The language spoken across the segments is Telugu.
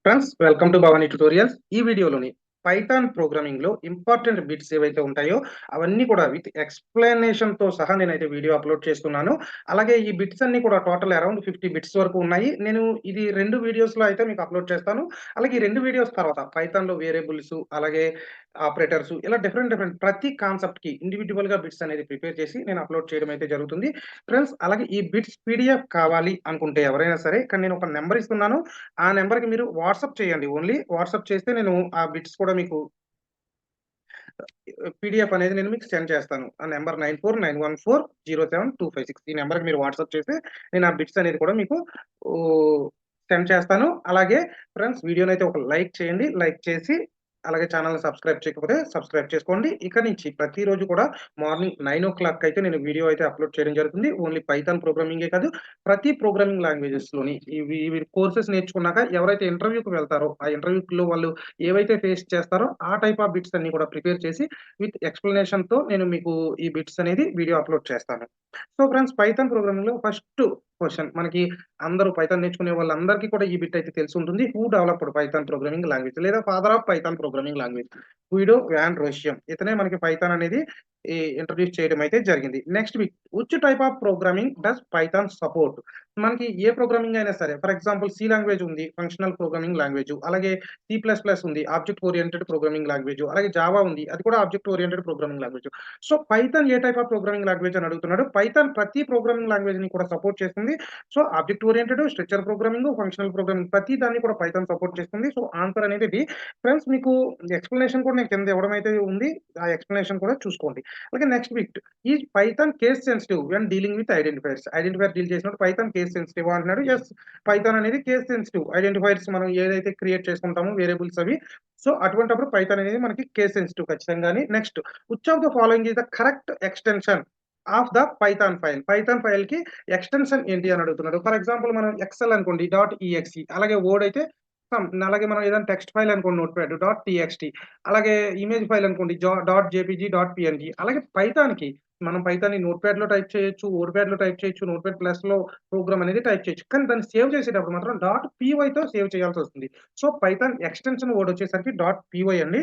Friends welcome to Bhavani tutorials. ఈ వీడియోలోని పైథాన్ ప్రోగ్రామింగ్‌లో ఇంపార్టెంట్ బిట్స్ ఏవైతే ఉంటాయో అవన్నీ కూడా విత్ ఎక్స్‌ప్లనేషన్‌తో సహా నేనైతే వీడియో అప్‌లోడ్ చేస్తున్నాను. అలాగే ఈ బిట్స్ అన్నీ కూడా టోటల్ అరౌండ్ 50 బిట్స్ వరకు ఉన్నాయి. నేను ఇది 2 వీడియోస్‌లో అయితే మీకు అప్‌లోడ్ చేస్తాను. అలాగే ఈ 2 వీడియోస్ తర్వాత పైథాన్‌లో వేరియబుల్స్ అలాగే ఆపరేటర్స్ ఇలా డిఫరెంట్ ప్రతి కాన్సెప్ట్‌కి ఇండివిడ్యువల్‌గా బిట్స్ అనేది ప్రిపేర్ చేసి నేను అప్‌లోడ్ చేయడం అయితే జరుగుతుంది. ఫ్రెండ్స్ అలాగే ఈ బిట్స్ పీడీఎఫ్ కావాలి అనుకుంటే ఎవరైనా సరే ఇక్కడ నేను ఒక నంబర్ ఇస్తున్నాను. ఆ నంబర్‌కి మీరు వాట్సాప్ చేయండి. ఓన్లీ వాట్సాప్ చేస్తే నేను ఆ బిట్స్ కూడా మీకు పీడీఎఫ్ అనేది నేను మీకు సెండ్ చేస్తాను. ఆ నంబర్ 9491407256 ఈ నంబర్‌కి మీరు వాట్సాప్ చేస్తే నేను ఆ బిట్స్ అనేది కూడా మీకు ఓహ్, సెండ్ చేస్తాను. అలాగే ఫ్రెండ్స్ వీడియోనైతే ఒక లైక్ చేయండి. లైక్ చేసి అలాగే ఛానెల్‌ని సబ్స్క్రైబ్ చేయకపోతే సబ్స్క్రైబ్ చేసుకోండి. ఇక నుంచి ప్రతిరోజు కూడా మార్నింగ్ 9:00 అయితే నేను వీడియో అయితే అప్‌లోడ్ చేయడం జరుగుతుంది. ఓన్లీ పైథాన్ ప్రోగ్రామింగే కాదు ప్రతి ప్రోగ్రామింగ్ లాంగ్వేజెస్‌లోని ఇవి కోర్సెస్ నేర్చుకున్నాక ఎవరైతే ఇంటర్వ్యూకి వెళ్తారో ఆ ఇంటర్వ్యూలో వాళ్ళు ఏవైతే ఫేస్ చేస్తారో ఆ టైప్ ఆఫ్ బిట్స్ అన్నీ కూడా ప్రిపేర్ చేసి విత్ ఎక్స్‌ప్లనేషన్‌తో నేను మీకు ఈ బిట్స్ అనేది వీడియో అప్‌లోడ్ చేస్తాను. సో ఫ్రెండ్స్ పైథాన్ ప్రోగ్రామింగ్‌లో ఫస్ట్ క్వెషన్ మనకి అందరూ పైథాన్ నేర్చుకునే వాళ్ళందరికీ కూడా ఈ బిట్ అయితే తెలిసుంటుంది. Who developed Python programming language లేదా father of Python programming language Guido van Rossum. ఇతనే మనకి పైథాన్ అనేది ఇంట్రొడ్యూస్ చేయడం అయితే జరిగింది. Next bit which type of programming does Python support? మనకి ఏ ప్రోగ్రామింగ్ అయినా సరే ఫర్ ఎగ్జాంపుల్ సి లాంగ్వేజ్ ఉంది. Functional programming language. అలాగే సి ప్లస్ ప్లస్ ఉంది. Object oriented programming language. అలాగే జావా ఉంది. అది కూడా object oriented programming language. So Python A type of programming language అని అడుగుతున్నాడు. పైథాన్ ప్రతి ప్రోగ్రామింగ్ లాంగ్వేజ్‌ని కూడా సపోర్ట్ చేస్తుంది. So object oriented, structure programming, functional programming ప్రతి దాన్ని కూడా పైథాన్ సపోర్ట్ చేస్తుంది. సో ఆన్సర్ అనేది డి. ఫ్రెండ్స్ మీకు ఎక్స్‌ప్లనేషన్ కూడా నేను కింద ఇవ్వడం అయితే ఉంది. ఆ ఎక్స్‌ప్లనేషన్ కూడా చూసుకోండి. అలాగే next bit is Python case sensitive when dealing with identifiers. Identifier deal చేసినప్పుడు పైథాన్ కేస్ సెన్సిటివ్ అంటున్నాడు. యెస్ పైథాన్ అనేది కేస్ సెన్సిటివ్. ఐడెంటిఫైయర్స్ మనం ఏదైతే క్రియేట్ చేసుకుంటామో వేరియబుల్స్ అవి. సో అటువంటప్పుడు పైథాన్ అనేది మనకి కేస్ సెన్సిటివ్ ఖచ్చితంగాని. Next which of the following is the correct extension of the Python file. Python ఫైల్‌కి ఎక్స్‌టెన్షన్ ఏంటి అని అడుగుతున్నాడు. ఫర్ ఎగ్జాంపుల్ మనం ఎక్సెల్ అనుకోండి డాట్ ఈఎక్స్ఈ అలాగే వర్డ్ అయితే సమ్ అలాగే మనం ఏదైనా టెక్స్ట్ ఫైల్ అనుకోండి నోట్‌ప్యాడ్ డాట్ టీఎక్స్టీ అలాగే ఇమేజ్ ఫైల్ అనుకోండి డాట్ జేపీజీ, డాట్ పీఎన్జీ అలాగే పైథాన్‌కి మనం పైథాన్‌ని నోట్‌ప్యాడ్‌లో టైప్ చేయొచ్చు, వర్డ్‌ప్యాడ్‌లో టైప్ చేయొచ్చు, నోట్‌ప్యాడ్ ప్లస్‌లో ప్రోగ్రామ్ అనేది టైప్ చేయొచ్చు. కానీ దాన్ని సేవ్ చేసేటప్పుడు మాత్రం డాట్ పీవైతో సేవ్ చేయాల్సొస్తుంది. సో పైథాన్ ఎక్స్‌టెన్షన్ వర్డ్ వచ్చేసరికి డాట్ పీవై అండి.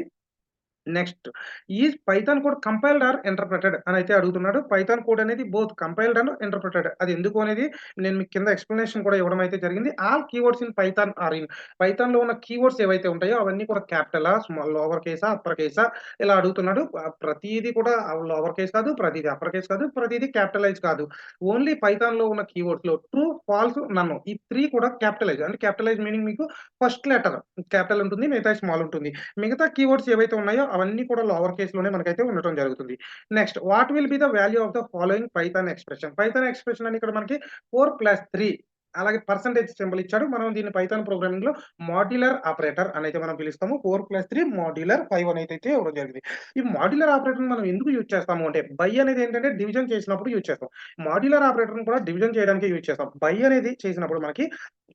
Next is Python code compiled or interpreted అని అయితే అడుగుతున్నాడు. పైథాన్ కోడ్ అనేది బోత్ కంపైల్డ్ అండ్ ఇంటర్ప్రిటెడ్. అది ఎందుకు అనేది నేను మీకు కింద ఎక్స్‌ప్లనేషన్ కూడా ఇవ్వడం అయితే జరిగింది. All keywords in Python or in పైథాన్‌లో ఉన్న కీవర్డ్స్ ఏవైతే ఉంటాయో అవన్నీ కూడా క్యాపిటలా, స్మాల్ లోవర్ కేసా, అప్పర్ కేసా ఇలా అడుగుతున్నాడు. ప్రతీది కూడా లోవర్ కేస్ కాదు, ప్రతీది అప్పర్ కేస్ కాదు, ప్రతీది క్యాపిటలైజ్ కాదు. ఓన్లీ పైథాన్‌లో ఉన్న కీవర్డ్స్‌లో ట్రూ, ఫాల్స్, నన్ ఈ 3 కూడా క్యాపిటలైజ్. అంటే క్యాపిటలైజ్ మీనింగ్ మీకు ఫస్ట్ లెటర్ క్యాపిటల్ ఉంటుంది. మిగతాయి స్మాల్ ఉంటుంది. మిగతా కీవర్డ్స్ ఏవైతే ఉన్నాయో అవన్నీ కూడా లోవర్ కేస్‌లోనే మనకైతే ఉండటం జరుగుతుంది. Next what will be the value of the following Python expression? Python expression అని ఇక్కడ మనకి 4+3 అలాగే పర్సెంటేజ్ సింబల్ ఇచ్చాడు. మనం దీన్ని పైథాన్ ప్రోగ్రామింగ్‌లో మాడ్యులర్ ఆపరేటర్ అని అయితే మనం పిలుస్తాము. 4+3 మాడ్యులర్ 5 అని అయితే ఇవ్వడం జరిగింది. ఈ మాడ్యులర్ ఆపరేటర్‌ని మనం ఎందుకు యూజ్ చేస్తాము అంటే బై అనేది ఏంటంటే డివిజన్ చేసినప్పుడు యూజ్ చేస్తాం. మాడ్యులర్ ఆపరేటర్‌ని కూడా డివిజన్ చేయడానికి యూజ్ చేస్తాం. బై అనేది చేసినప్పుడు మనకి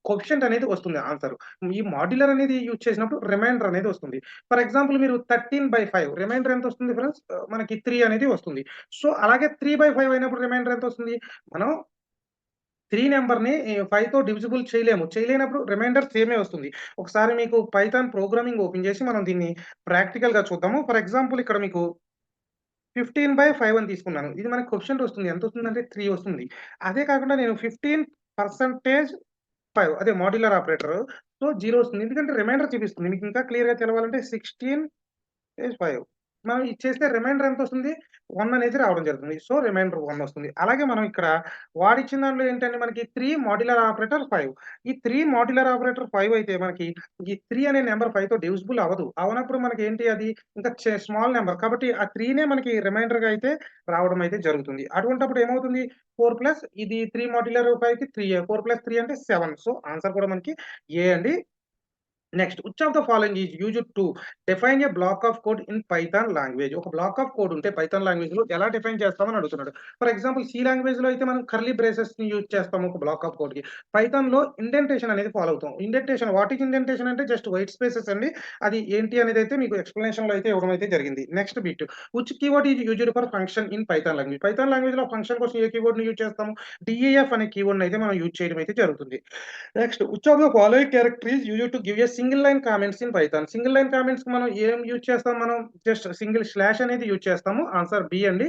కోఎఫిషియంట్ అనేది వస్తుంది ఆన్సర్. ఈ మాడ్యులర్ అనేది యూజ్ చేసినప్పుడు రిమైండర్ అనేది వస్తుంది. ఫర్ ఎగ్జాంపుల్ మీరు 13/5 రిమైండర్ ఎంత వస్తుంది ఫ్రెండ్స్? మనకి 3 అనేది వస్తుంది. సో, అలాగే 3/5 అయినప్పుడు రిమైండర్ ఎంత వస్తుంది? మనం 3 నంబర్‌ని 5తో డివిజిబుల్ చేయలేము. చేయలేనప్పుడు రిమైండర్ సేమే వస్తుంది. ఒకసారి మీకు పైథాన్ ప్రోగ్రామింగ్ ఓపెన్ చేసి మనం దీన్ని ప్రాక్టికల్‌గా చూద్దాము. ఫర్ ఎగ్జాంపుల్ ఇక్కడ మీకు 15/5 అని తీసుకున్నాను. ఇది మనకు కోఎఫిషియంట్ వస్తుంది. ఎంత వస్తుందంటే 3 వస్తుంది. అదే కాకుండా నేను 15% 5 అదే మాడ్యులర్ ఆపరేటర్. సో, 0 వస్తుంది. ఎందుకంటే రిమైండర్ చూపిస్తుంది. మీకు ఇంకా క్లియర్‌గా తెలవాలంటే 16/5 మనం ఇచ్చేస్తే రిమైండర్ ఎంతొస్తుంది? 1 అనేది రావడం జరుగుతుంది. సో, రిమైండర్ 1 వస్తుంది. అలాగే మనం ఇక్కడ వాడిచ్చిన దాంట్లో ఏంటంటే మనకి 3 మాడ్యులర్ ఆపరేటర్ 5. ఈ 3 మాడ్యులర్ ఆపరేటర్ 5 అయితే మనకి ఈ 3 అనే నంబర్ 5తో డివిజిబుల్ అవ్వదు. అవనప్పుడు మనకేంటి అది ఇంకా స్మాల్ నంబర్. కాబట్టి ఆ 3నే మనకి రిమైండర్‌గా అయితే రావడం అయితే జరుగుతుంది. అటువంటప్పుడు ఏమవుతుంది 4 ప్లస్ ఇది 3 మాడ్యులర్ 5కి 3 4 ప్లస్ 3 అంటే 7. సో, ఆన్సర్ కూడా మనకి ఏ అండి. Next which of the following is used to define a black of code in Python language? ఒక బ్లాక్ ఆఫ్ కోడ్ ఉంటే పైథాన్ లాంగ్వేజ్‌లో ఎలా డిఫైన్ చేస్తామని అడుగుతున్నాడు. ఫర్ ఎగ్జాంపుల్ సి లాంగ్వేజ్‌లో అయితే మనం కర్లీ బ్రేసెస్‌ని యూజ్ చేస్తాము ఒక బ్లాక్ ఆఫ్ కోడ్‌కి. పైథాన్‌లో ఇండెంటేషన్ అనేది ఫాలో అవుతాం. ఇండెంటేషన్ వాట్ ఈస్ ఇండెంటేషన్ అంటే జస్ట్ వైట్ స్పేసెస్ అండి. అది ఏంటి అనేది అయితే మీకు ఎక్స్‌ప్లనేషన్‌లో అయితే ఇవ్వడం అయితే జరిగింది. Next bit which keyword is used for function in Python language? Python లాంగ్వేజ్‌లో ఫంక్షన్ కోసం ఏ కీవర్డ్‌ని యూజ్ చేస్తాము? డీఈఎఫ్ అనే కీవర్డ్‌ని అయితే మనం యూజ్ చేయడం అయితే జరుగుతుంది. Next which of the following character is used to give a single line comments in Python. Single line కామెంట్స్‌కి మనం ఏం యూజ్ చేస్తాం మనం? జస్ట్ సింగిల్ స్లాష్ అనేది యూజ్ చేస్తాము. ఆన్సర్ బి అండి.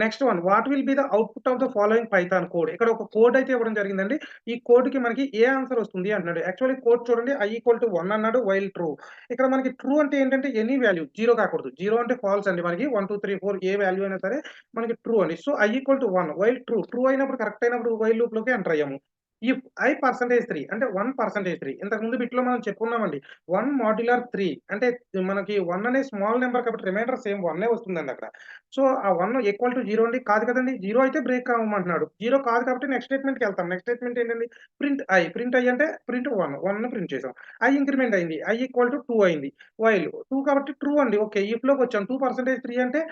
Next one what will be the output of the following Python code? ఇక్కడ ఒక కోడ్ అయితే ఇవ్వడం జరిగిందండి. ఈ కోడ్‌కి మనకి ఏ ఆన్సర్ వస్తుంది అంటున్నాడు. యాక్చువల్లీ కోడ్ చూడండి i=1 అన్నాడు వైల్ ట్రూ. ఇక్కడ మనకి ట్రూ అంటే ఏంటంటే ఎనీ వాల్యూ 0 కాకూడదు. 0 అంటే ఫాల్స్ అండి మనకి 1, 2, 3, 4 ఏ వాల్యూ అయినా సరే మనకి ట్రూ అండి. So i=1 while true. True అయినప్పుడు కరెక్ట్ అయినప్పుడు వైల్ లూప్‌లోకి ఎంటర్ అయ్యాము. ఇఫ్ i% 3 అంటే 1% 3 ఇంతకుముందు బిట్‌లో మనం చెప్పుకున్నామండి. 1 మాడ్యులర్ 3 అంటే మనకి 1 అనే స్మాల్ నంబర్ కాబట్టి రిమైండర్ సేమ్ 1 వస్తుందండి అక్కడ. సో, ఆ 1 ఈక్వల్ టు 0 అండి. కాదు కదండీ! 0 అయితే బ్రేక్ అవ్వమంటున్నాడు. 0 కాదు కాబట్టి నెక్స్ట్ స్టేట్‌మెంట్‌కెళ్తాం. నెక్స్ట్ స్టేట్‌మెంట్ ఏంటండి? Print i. ప్రింట్ i అంటే ప్రింట్ 1. 1ని ప్రింట్ చేసాం. i ఇంక్రిమెంట్ అయింది. i ఈక్వల్ టు 2 అయింది. వైల్ 2 కాబట్టి ట్రూ అండి. ఓకే. ఇఫ్‌లోకొచ్చాం. 2% 3 అంటే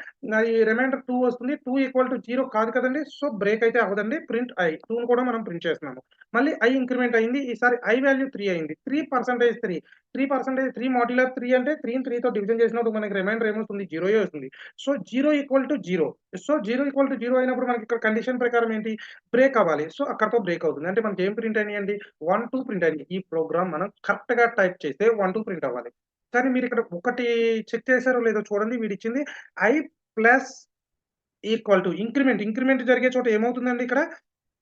ఈ రిమైండర్ 2 వస్తుంది. 2 ఈక్వల్ టు 0 కాదు కదండీ! సో, బ్రేక్ అయితే అవ్వదండి. Print i. 2ని కూడా మనం ప్రింట్ చేస్తున్నాము. మళ్ళీ i ఇంక్రిమెంట్ అయింది. ఈసారి i వాల్యూ 3 అయింది. 3% 3 మాడ్యులర్ 3 అంటే 3ని 3తో డివిజన్ చేసినప్పుడు మనకి రిమైండర్ ఏమొస్తుంది? 0 వస్తుంది. So, 0 equal to 0. So, 0 equal to 0 అయినప్పుడు మనకి ఇక్కడ కండిషన్ ప్రకారం ఏంటి? బ్రేక్ అవ్వాలి. సో, అక్కడితో బ్రేక్ అవుతుంది. అంటే మనకి ఏం ప్రింట్ అయినాయండి? 1, 2 ప్రింట్ అయినాయి. ఈ ప్రోగ్రామ్ మనం కరెక్ట్‌గా టైప్ చేస్తే 1, 2 ప్రింట్ అవ్వాలి. కానీ మీరిక్కడ ఒకటి చెక్ చేసారో లేదో చూడండి. వీడిచ్చింది i plus equal to increment జరిగే చోట ఏమవుతుందండి ఇక్కడ?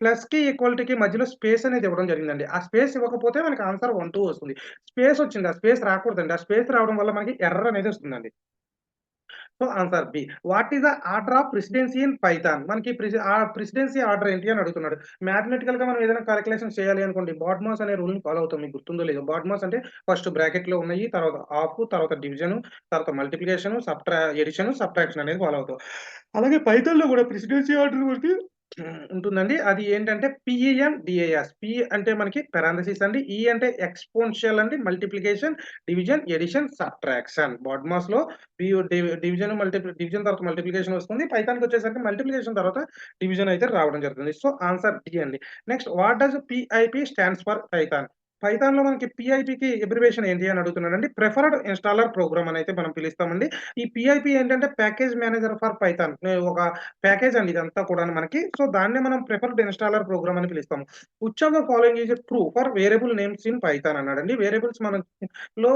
ప్లస్‌కి, ఈక్వాలిటీకి మధ్యలో స్పేస్ అనేది ఇవ్వడం జరిగిందండి. ఆ స్పేస్ ఇవ్వకపోతే మనకి ఆన్సర్ 1, 2 వస్తుంది. స్పేస్ వచ్చింది. ఆ స్పేస్ రాకూడదండి. ఆ స్పేస్ రావడం వల్ల మనకి ఎర్రర్ అనేది వస్తుందండి. So, answer B. What is the order of precedence in Python? మనకి ప్రెసిడెన్సీ ఆర్డర్ ఏంటి అని అడుగుతున్నాడు. మ్యాథమెటికల్‌గా మనం ఏదైనా కాలిక్యులేషన్స్ చేయాలి అనుకోండి. బాడ్మాస్ అనే రూల్‌ని ఫాలో అవుతాం. మీకు గుర్తుందో లేదో. బాడ్మాస్ అంటే ఫస్ట్ బ్రాకెట్‌లో ఉన్నాయి. తర్వాత హాఫ్, తర్వాత డివిజన్, తర్వాత మల్టిప్లికేషన్, ఎడిషన్, సబ్ట్రాక్షన్ అనేది ఫాలో అవుతాం. అలాగే పైథాన్‌లో కూడా ప్రెసిడెన్సీ ఆర్డర్ ఒకటి ఉంటుందండి. అది ఏంటంటే పీఈఎన్-డీఏఎస్. పి అంటే మనకి పారాంథసిస్ అండి. ఈ అంటే ఎక్స్‌పోనెన్షియల్ అండి. Multiplication, division, addition, subtraction. బాడ్మాస్‌లో డివిజన్ తర్వాత మల్టిప్లికేషన్ వస్తుంది. పైథాన్‌కొచ్చేసరికి మల్టిప్లికేషన్ తర్వాత డివిజన్ అయితే రావడం జరుగుతుంది. సో, ఆన్సర్ డి అండి. Next what does PIP stands for Python? పైథాన్‌లో మనకి పిఐపికి అబ్రివియేషన్ ఏంటి అని అడుగుతున్నాడండి. ప్రిఫర్డ్ ఇన్‌స్టాలర్ ప్రోగ్రామ్ అని అయితే మనం పిలుస్తామండి. ఈ పిఐపి ఏంటంటే ప్యాకేజ్ మేనేజర్ ఫర్ పైథాన్. ఒక ప్యాకేజ్ అండి ఇదంతా కూడాను మనకి. సో, దాన్నే మనం ప్రిఫర్డ్ ఇన్‌స్టాలర్ ప్రోగ్రామ్ అని పిలుస్తాము. Which of the following is true for variable names in Python అన్నాడండి. వేరియబుల్స్ మనం లో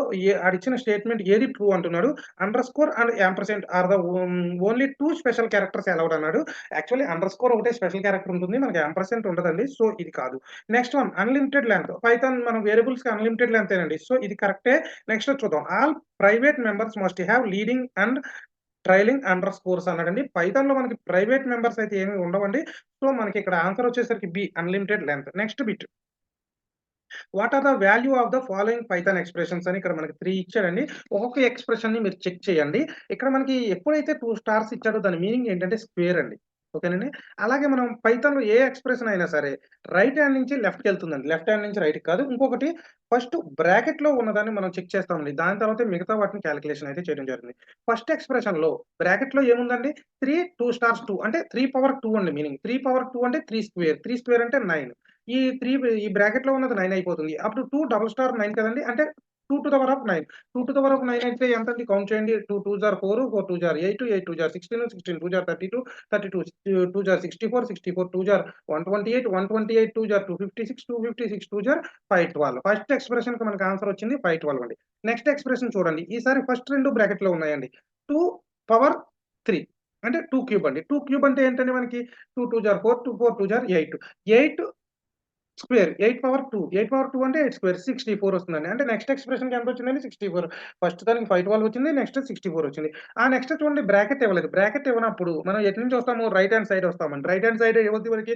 ఆడిచ్చిన స్టేట్మెంట్ ఏది ట్రూ అంటున్నాడు. Underscore and ampersand are the only 2 special characters allowed అన్నాడు. యాక్చువల్లీ అండర్‌స్కోర్ ఒకటే స్పెషల్ క్యారెక్టర్ ఉంటుంది. మనకి యాంపర్సెంట్ ఉండదండి. సో, ఇది కాదు. Next one unlimited length. Python మనం వేరియబుల్స్‌కి అన్‌లిమిటెడ్ లెంగ్తేనండి. సో, ఇది కరెక్టే. నెక్స్ట్ చూద్దాం. All private members must have leading and trailing under scores అన్నాడండి. పైథాన్‌లో మనకి ప్రైవేట్ మెంబర్స్ అయితే ఏమి ఉండవండి. సో, మనకి ఇక్కడ ఆన్సర్ వచ్చేసరికి B unlimited length. Next bit. What are the value of the following Python expressions అని ఇక్కడ మనకి 3 ఇచ్చాడండి. ఒక్కొక్క ఎక్స్‌ప్రెషన్‌ని మీరు చెక్ చేయండి. ఇక్కడ మనకి ఎప్పుడైతే 2 స్టార్స్ ఇచ్చాడో దాని మీనింగ్ ఏంటంటే స్క్వేర్ అండి. ఓకేనండి. అలాగే మనం పైథాన్‌లో ఏ ఎక్స్‌ప్రెషన్ అయినా సరే రైట్ హ్యాండ్ నుంచి లెఫ్ట్‌కెళ్తుందండి. లెఫ్ట్ హ్యాండ్ నుంచి రైట్‌కి కాదు. ఇంకొకటి ఫస్ట్ బ్రాకెట్‌లో ఉన్నదాన్ని మనం చెక్ చేస్తామండి. దాని తర్వాతే మిగతా వాటిని కాలిక్యులేషన్ అయితే చేయడం జరుగుతుంది. ఫస్ట్ ఎక్స్‌ప్రెషన్‌లో బ్రాకెట్‌లో ఏముందండి? 3, 2 స్టార్స్ 2 అంటే 3 పవర్ 2 అండి మీనింగ్. 3 పవర్ 2 అంటే 3 స్క్వేర్. 3 స్క్వేర్ అంటే 9. ఈ బ్రాకెట్‌లో ఉన్నది 9 అయిపోతుంది. అప్పుడు 2 డబుల్ స్టార్ 9 కదండీ! అంటే 2 to the power of 9. 2 to the power of 9 అయితే ఎంతండి కౌంట్ చేయండి. 2 2 జార్ 4, 4 2 జార్ 8, 8 2 జార్ 16, 16 2 జార్ 32, 32 2 జార్ 64, 64 2 జార్ 128, 128 2 జార్ 256, 256 2 జార్ 512. ఫస్ట్ ఎక్స్‌ప్రెషన్‌కి మనకు ఆన్సర్ వచ్చింది 512 అండి. నెక్స్ట్ ఎక్స్‌ప్రెషన్ చూడండి. ఈసారి ఫస్ట్ 2 బ్రాకెట్‌లో ఉన్నాయండి. 2 పవర్ 3 అంటే 2 క్యూబ్ అండి. 2 క్యూబ్ అంటే ఏంటండి మనకి 2 2 జార్ 4, 2 4 2 జార్ 8. 8 స్క్వేర్ 8 పవర్ 2. 8 పవర్ 2 అంటే 8 స్క్వేర్ 64 వస్తుందండి. అంటే నెక్స్ట్ ఎక్స్‌ప్రెషన్‌కి ఎంతొచ్చిందండి 64. ఫస్ట్ దానికి 512 వచ్చింది. నెక్స్ట్ 64 వచ్చింది. నెక్స్ట్ చూడండి బ్రాకెట్ ఇవ్వలేదు. బ్రాకెట్ ఇవ్వనప్పుడు మనం ఎటు నుంచి వస్తాము? రైట్ హ్యాండ్ సైడ్ వస్తామండి. రైట్ హ్యాండ్ సైడ్ ఏమవుద్ది మనకి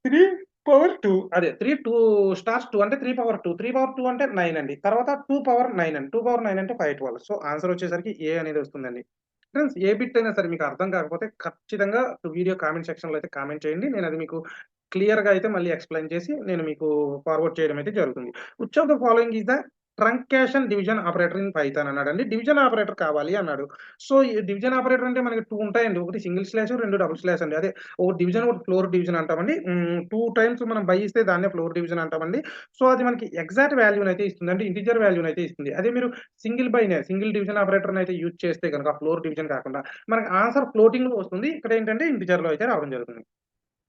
3 పవర్ 2 అదే 2 స్టార్స్ 2 అంటే 3 పవర్ 2. 3 పవర్ 2 అంటే 9 అండి. తర్వాత 2 పవర్ 9 అండి. 2 పవర్ 9 అంటే 512. సో, ఆన్సర్ వచ్చేసరికి ఏ అనేది వస్తుందండి. ఫ్రెండ్స్ ఏ బిట్ అయినా సరే మీకు అర్థం కాకపోతే ఖచ్చితంగా వీడియో కామెంట్ సెక్షన్‌లో అయితే కామెంట్ చేయండి. నేనది మీకు క్లియర్‌గా అయితే మళ్ళీ ఎక్స్‌ప్లెయిన్ చేసి నేను మీకు ఫార్వర్డ్ చేయడం అయితే జరుగుతుంది. Which of the following is the truncation division operator in Python అన్నాడండి. డివిజన్ ఆపరేటర్ కావాలి అన్నాడు. సో, ఈ డివిజన్ ఆపరేటర్ అంటే మనకి 2 ఉంటాయండి. ఒకటి సింగిల్ స్లాష్, 2 డబుల్ స్లాష్ అండి. అదే ఒకటి డివిజన్, ఒకటి ఫ్లోర్ డివిజన్ అంటామండి. 2 టైమ్స్ మనం బై ఇస్తే దాన్నే ఫ్లోర్ డివిజన్ అంటామండి. సో, అది మనకి ఎగ్జాక్ట్ వాల్యూనైతే ఇస్తుంది. అంటే ఇంటిజర్ వాల్యూనైతే ఇస్తుంది. అదే మీరు సింగిల్ డివిజన్ ఆపరేటర్‌నైతే యూజ్ చేస్తే గనక ఫ్లోర్ డివిజన్ కాకుండా మనకి ఆన్సర్ ఫ్లోటింగ్‌లో వస్తుంది. ఇక్కడ ఏంటంటే ఇంటిజర్‌లో అయితే రావడం జరుగుతుంది.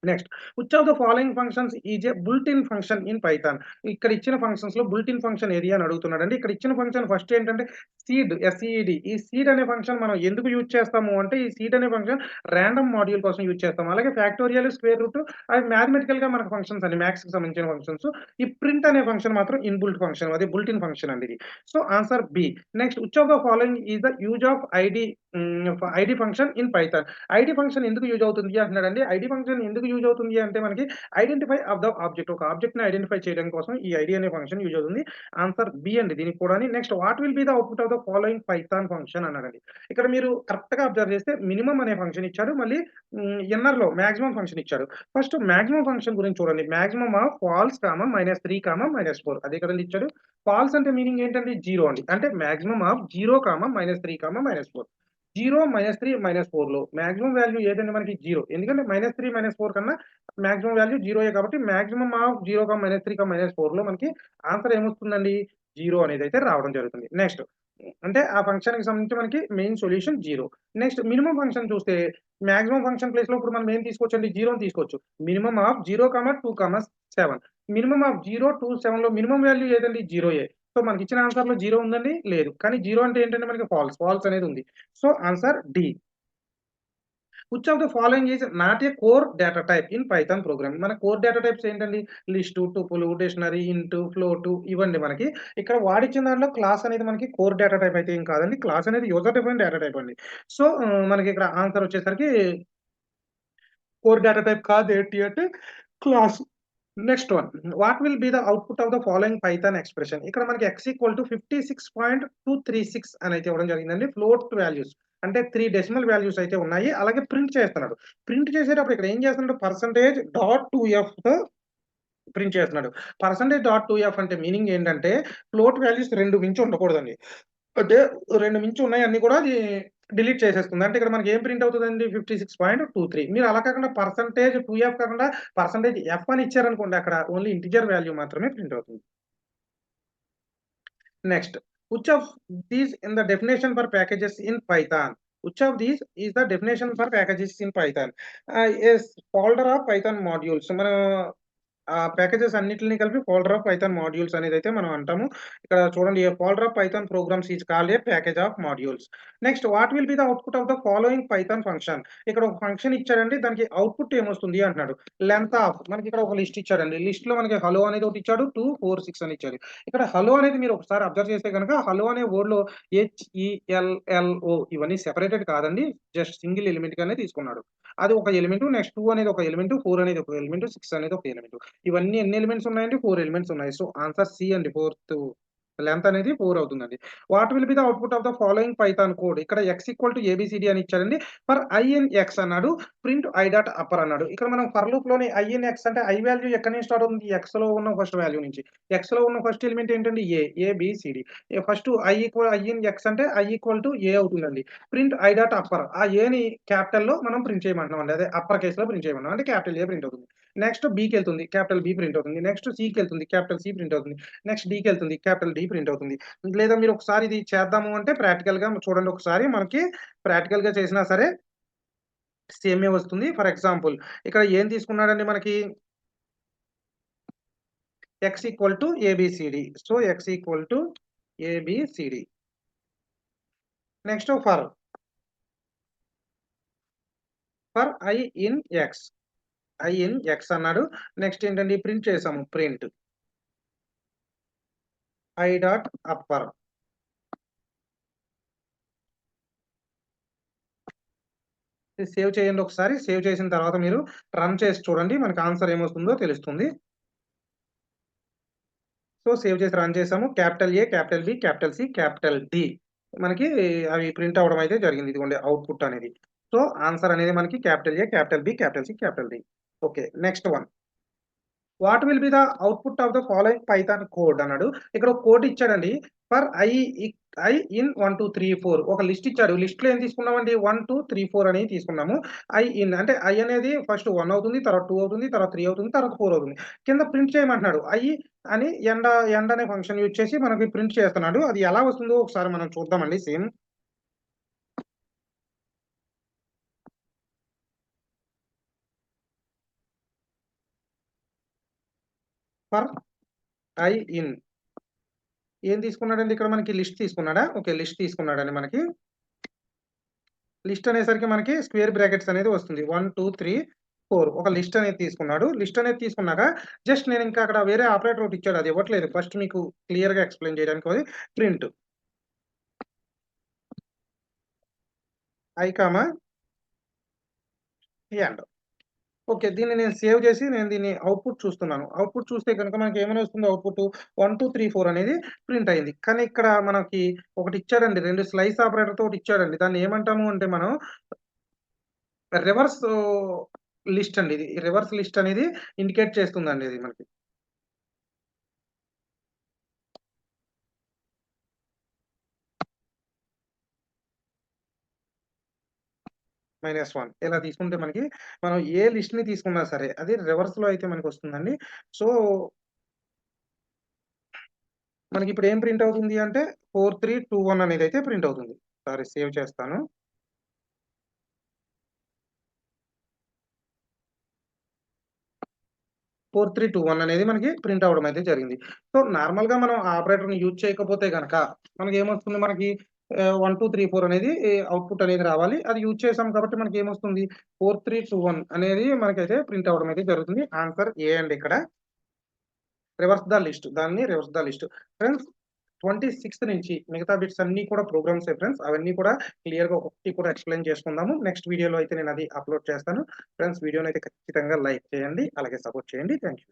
Next which of the following functions is a built-in function in Python. ఇక్కడ ఇచ్చిన ఫంక్షన్స్ లో బుల్టిన్ ఫంక్షన్ ఏది అని అడుగుతున్నాడండి. ఇక్కడ ఇచ్చిన ఫంక్షన్ ఫస్ట్ ఏంటంటే సీడ్, ఎస్ఈడి. ఈ సీడ్ అనే ఫంక్షన్ మనం ఎందుకు యూజ్ చేస్తాము అంటే ఈ సీడ్ అనే ఫంక్షన్ రాండమ్ మాడ్యూల్ కోసం యూజ్ చేస్తాం. అలాగే ఫ్యాక్టోరియల్, స్క్వేర్ రూట్ అవి మ్యాథమెటికల్ గా మనకు ఫంక్షన్స్ అండి, మ్యాథ్స్ కి సంబంధించిన ఫంక్షన్స్. ఈ ప్రింట్ అనే ఫంక్షన్ మాత్రం ఇన్బుల్ట్ ఫంక్షన్, అది బుల్టిన్ ఫంక్షన్ అండి ఇది. So answer B. Next which of the following is the use of ID function in Python. ID function ఎందుకు యూజ్ అవుతుంది అంటున్నాడండి. ఐడి ఫంక్షన్ ఎందుకు యూజ్ అవుతుంది అంటే మనకి ఐడెంటిఫై ఆఫ్ ద ఆబ్జెక్ట్, ఒక ఆబ్జెక్ట్ ని ఐడెంటిఫై చేయడం కోసం ఈ ఐడి అనే ఫంక్షన్ యూజ్ అవుతుంది. ఆన్సర్ బి అండి దీనికి కూడా. Next what will be the output of the following Python function అన్నాడండి. ఇక్కడ మీరు కరెక్ట్ గా అబ్జర్వ్ చేస్తే మినిమం అనే ఫంక్షన్ ఇచ్చాడు, మళ్ళీ ఇన్నర్ లో మాక్సిమం ఫంక్షన్ ఇచ్చాడు. ఫస్ట్ మాక్సిమం ఫంక్షన్ గురించి చూడండి. మాక్సిమం ఆఫ్ ఫాల్స్ కామా -3 -4 అదే కదండి ఇచ్చాడు. ఫాల్స్ అంటే మీనింగ్ ఏంటండి, జీరో అండి. అంటే మాక్సిమం ఆఫ్ 0 -3 -4. 0, -3, -4లో మాక్సిమం వాల్యూ ఏదండి మనకి 0. ఎందుకంటే -3, -4 కన్నా మాక్సిమం వాల్యూ 0 కాబట్టి మాక్సిమం ఆఫ్ 0, -3, -4లో మనకి ఆన్సర్ ఏమొస్తుందండి, 0 అనేది అయితే రావడం జరుగుతుంది. నెక్స్ట్ అంటే ఆ ఫంక్షన్‌కి సంబంధించి మనకి main solution 0. Next minimum function చూస్తే మాక్సిమం ఫంక్షన్ ప్లేస్‌లో ఇప్పుడు మనం ఏం తీసుకోవచ్చండి, 0ని తీసుకోవచ్చు. Minimum of 0, 2, 7. మినిమమ్ ఆఫ్ 0, 2, 7లో మినిమమ్ వాల్యూ ఏదండి, 0 సో మనకిచ్చిన ఆన్సర్‌లో 0 ఉందండి? లేదు. కానీ 0 అంటే ఏంటంటే మనకి ఫాల్స్. ఫాల్స్ అనేది ఉంది. So answer D. Which of the following is not a core data type in Python programming. మన కోర్ డేటా టైప్స్ ఏంటండి, list, tuple, dictionary, int, float ఇవ్వండి మనకి. ఇక్కడ వాడిచ్చిన దాంట్లో క్లాస్ అనేది మనకి కోర్ డేటా టైప్ అయితే ఏం కాదండి. క్లాస్ అనేది యూజర్ డిఫైన్డ్ డేటా టైప్ అండి. సో మనకి ఇక్కడ ఆన్సర్ వచ్చేసరికి కోర్ డేటా టైప్ కాదు ఏంటి అంటే class. Next one. What will be the output of the following Python expression. ఇక్కడ మనకి x = 56.236 అని అయితే ఇవ్వడం జరిగిందండి. ఫ్లోట్ వాల్యూస్ అంటే 3 డెసిమల్ వాల్యూస్ అయితే ఉన్నాయి. అలాగే ప్రింట్ చేస్తున్నాడు. ప్రింట్ చేసేటప్పుడు ఇక్కడ ఏం చేస్తున్నాడు, %.2fతో ప్రింట్ చేస్తున్నాడు. %.2f అంటే మీనింగ్ ఏంటంటే ఫ్లోట్ వాల్యూస్ 2 మించి ఉండకూడదండి. అంటే 2 మించి ఉన్నాయి అన్నీ కూడా అది డిలీట్ చేసేస్తుంది. అంటే ఇక్కడ మనకి ఏం ప్రింట్ అవుతదండి, 56.23. మీరు అలా కాకుండా %2f కాకుండా %f అని ఇచ్చారనుకోండి, అక్కడ ఓన్లీ ఇంటిజర్ వాల్యూ మాత్రమే ప్రింట్ అవుతుంది. Next which of these in the definition for packages in Python. Which of these is the definition for packages in Python. Yes, folder of Python modules. మనం ఆ ప్యాకేజెస్ అన్నిటిని కలిపి ఫోల్డర్ ఆఫ్ పైథాన్ మాడ్యూల్స్ అనేదైతే మనం అంటాము. ఇక్కడ చూడండి, a folder of Python programs is called a package of modules. Next what will be the output of the following Python function. ఇక్కడ ఒక ఫంక్షన్ ఇచ్చాడండి. దానికి అవుట్‌పుట్ ఏమొస్తుంది అంటున్నాడు. లెంగ్త్ ఆఫ్ మనకి ఇక్కడ ఒక లిస్ట్ ఇచ్చాడండి. లిస్ట్‌లో మనకి హలో అనేది ఒకటి ఇచ్చాడు. 2, 4, 6 అని ఇచ్చాడు. ఇక్కడ హలో అనేది మీరు ఒకసారి అబ్జర్వ్ చేస్తే గనక హలో అనే వర్డ్‌లో HELLO ఇవన్నీ సెపరేటెడ్ కాదండి. జస్ట్ సింగిల్ ఎలిమెంట్ గానే తీసుకున్నాడు. అది ఒక ఎలిమెంట్. నెక్స్ట్ 2 అనేది ఒక ఎలిమెంట్, 4 అనేది ఒక ఎలిమెంట్, 6 అనేది ఒక ఎలిమెంట్. ఇవన్నీ ఎన్ని ఎలిమెంట్స్ ఉన్నాయండి, 4 ఎలిమెంట్స్ ఉన్నాయి. సో ఆన్సర్ సి అండి. ఫోర్త్ లెంగ్త్ అనేది 4 అవుతుందండి. What will be the output of the following Python code. ఇక్కడ x = ABCD అని ఇచ్చాడండి. ఫర్ i in x అన్నాడు. ప్రింట్ i డాట్ అప్పర్ అన్నాడు. ఇక్కడ మనం ఫర్ లూప్‌లోని i in x అంటే i వాల్యూ ఎక్కడి నుంచి స్టార్ట్ అవుతుంది, xలో ఉన్న ఫస్ట్ వాల్యూ నుంచి. xలో ఉన్న ఫస్ట్ ఎలిమెంట్ ఏంటండి, ABCD. First i in x అంటే i = A అవుతుందండి. Print i dot upper. ఆ ఏని క్యాపిటల్‌లో మనం ప్రింట్ చేయమంటున్నామండి. అదే అప్పర్ కేస్‌లో ప్రింట్ చేయమన్నాం. అంటే క్యాపిటల్ A ప్రింట్ అవుతుంది. నెక్స్ట్ బికెళ్తుంది, క్యాపిటల్ B ప్రింట్ అవుతుంది. నెక్స్ట్ సికెళ్తుంది, క్యాపిటల్ C ప్రింట్ అవుతుంది. నెక్స్ట్ Dకెళ్తుంది, క్యాపిటల్ D ప్రింట్ అవుతుంది. లేదా మీరు ఒకసారి ఇది చేద్దాము అంటే ప్రాక్టికల్‌గా చూడండి ఒకసారి. మనకి ప్రాక్టికల్‌గా చేసినా సరే సేమే వస్తుంది. ఫర్ ఎగ్జాంపుల్ ఇక్కడ ఏం తీసుకున్నాడండి మనకి, x = ABCD. So x = ABCD. Next for i in x. i in x అన్నాడు. నెక్స్ట్ ఏంటండి, ప్రింట్ చేసాము. Print i dot upper. Save చేయండి ఒకసారి. సేవ్ చేసిన తర్వాత మీరు రన్ చేసి చూడండి. మనకు ఆన్సర్ ఏమొస్తుందో తెలుస్తుంది. సో సేవ్ చేసి రన్ చేసాము. Capital A, capital B, capital C, capital D మనకి అవి ప్రింట్ అవ్వడం అయితే జరిగింది. ఇదిగోండి అవుట్‌పుట్ అనేది. సో ఆన్సర్ అనేది మనకి capital A, capital B, capital C, capital D. Okay. Next one. What will be the output of the following Python code అన్నాడు. ఇక్కడ ఒక కోడ్ ఇచ్చాడండి. ఫర్ i in 1, 2, 3, 4 ఒక లిస్ట్ ఇచ్చాడు. లిస్ట్‌లో ఏం తీసుకున్నామండి, 1, 2, 3, 4 అని తీసుకున్నాము. i in అంటే i అనేది ఫస్ట్ 1 అవుతుంది, తర్వాత 2 అవుతుంది, తర్వాత 3 అవుతుంది, తర్వాత 4 అవుతుంది. కింద ప్రింట్ చేయమంటున్నాడు. అని ఎండ్ అనే ఫంక్షన్ యూజ్ చేసి మనకి ప్రింట్ చేస్తున్నాడు. అది ఎలా వస్తుందో ఒకసారి మనం చూద్దామండి సేమ్. ఫర్ ఐ ఇన్ ఏం తీసుకున్నాడండి ఇక్కడ మనకి లిస్ట్ తీసుకున్నాడా? ఓకే. లిస్ట్ తీసుకున్నాడండి మనకి. లిస్ట్ అనేసరికి మనకి స్క్వేర్ బ్రాకెట్స్ అనేది వస్తుంది. 1, 2, 3, 4 ఒక లిస్ట్ అనేది తీసుకున్నాడు. లిస్ట్ అనేది తీసుకున్నాక జస్ట్ నేను ఇంకా అక్కడ వేరే ఆపరేటర్ ఒకటి ఇచ్చాడు. అది ఇవ్వట్లేదు. ఫస్ట్ మీకు క్లియర్‌గా ఎక్స్‌ప్లెయిన్ చేయడానికి అది print I comma end. Okay. దీన్ని నేను సేవ్ చేసి నేను దీన్ని అవుట్‌పుట్ చూస్తున్నాను. అవుట్‌పుట్ చూస్తే గనుక మనకి ఏమని వస్తుంది అవుట్‌పుట్ 1, 2, 3, 4 అనేది ప్రింట్ అయింది. కానీ ఇక్కడ మనకి ఒకటి ఇచ్చాడండి. 2 స్లైస్ ఆపరేటర్‌తో ఒకటి ఇచ్చాడండి. దాన్ని ఏమంటాము అంటే మనం రివర్స్ లిస్ట్ అండి ఇది. రివర్స్ లిస్ట్ అనేది ఇండికేట్ చేస్తుందండి ఇది మనకి. -1 ఇలా తీసుకుంటే మనకి మనం ఏ లిస్ట్‌ని తీసుకున్నా సరే అది రివర్స్‌లో అయితే మనకొస్తుందండి. సో, మనకిప్పుడు ఏం ప్రింట్ అవుతుంది అంటే 4321 అనేదైతే ప్రింట్ అవుతుంది. సారీ సేవ్ చేస్తాను. 4321 అనేది మనకి ప్రింట్ అవ్వడం అయితే జరిగింది. సో, నార్మల్‌గా మనం ఆ ఆపరేటర్‌ని యూజ్ చేయకపోతే గనక మనకేమొస్తుంది మనకి 1, 2, 3, 4 అనేది అవుట్‌పుట్ అనేది రావాలి. అది యూజ్ చేసాం కాబట్టి మనకేమొస్తుంది 4321 అనేది మనకైతే ప్రింట్ అవ్వడం అయితే జరుగుతుంది. ఆన్సర్ ఏ అండి ఇక్కడ. Reverse the list. దాన్ని రివర్స్ ద లిస్ట్. ఫ్రెండ్స్ 26థ్ నుంచి మిగతా బిట్స్ అన్నీ కూడా ప్రోగ్రామ్సే ఫ్రెండ్స్. అవన్నీ కూడా క్లియర్‌గా ఒక్కొక్కటి కూడా ఎక్స్‌ప్లెయిన్ చేసుకుందాము. నెక్స్ట్ వీడియోలో అయితే నేనది అప్‌లోడ్ చేస్తాను. ఫ్రెండ్స్ వీడియోనైతే ఖచ్చితంగా లైక్ చేయండి. అలాగే సపోర్ట్ చేయండి. Thank you.